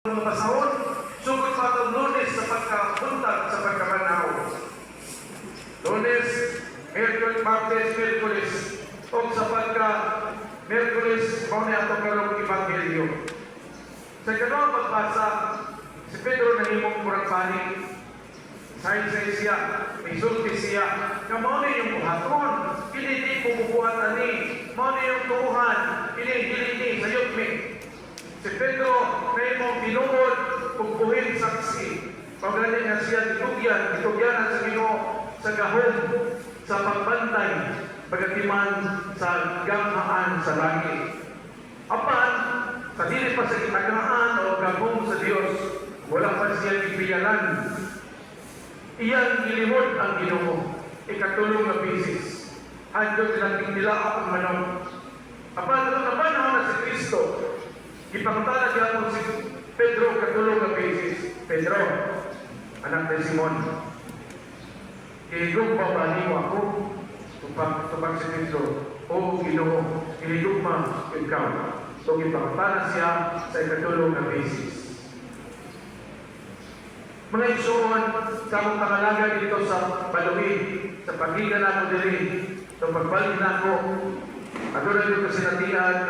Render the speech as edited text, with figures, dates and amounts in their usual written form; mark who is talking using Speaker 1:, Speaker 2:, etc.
Speaker 1: mga pasahon, sugod pa itong Lunes sa pagkabuntag sa pagkabanaw. Lunes, Merkulis, Martes, Merkulis, o sa pagka-Merkulis, mauna atong karong Ebanghelyo. Sa ganun pagbasa, si Pedro nahimong murang panik. Say siya, may sulti siya, na mauna yung buhaton, hindi pupubuhat ani, mauna yung tuuhan, hindi sa yukmi. Si Pedro may mong pinuod kung buhin saksi. Pagaling na siya ditugyan sa Ginoo sa gahom, sa pagbantay, pagatiman sa gamahan sa langit. Apan, sa dili pa sa gitagaan o gahom sa Dios, wala pa siya ipiyalan. Iyan gilimod ang Ginoo, ikatulong na bisis. Handyo silang nila ang manong. Apan, naman na si Kristo, ipangtala niya po si Pedro katulong na basis. Pedro, anak ni Simon, iligugma ba niyo ako? Tupang si Pedro, o Ginoo, iligugma ikaw. So ipangtala siya sa katulong na basis. Mga isuon, sa akong pangalaga dito sa Baluhin, sa paghiga na ako dili, sa pagbalik na ako, at doon na dito sa sinatian,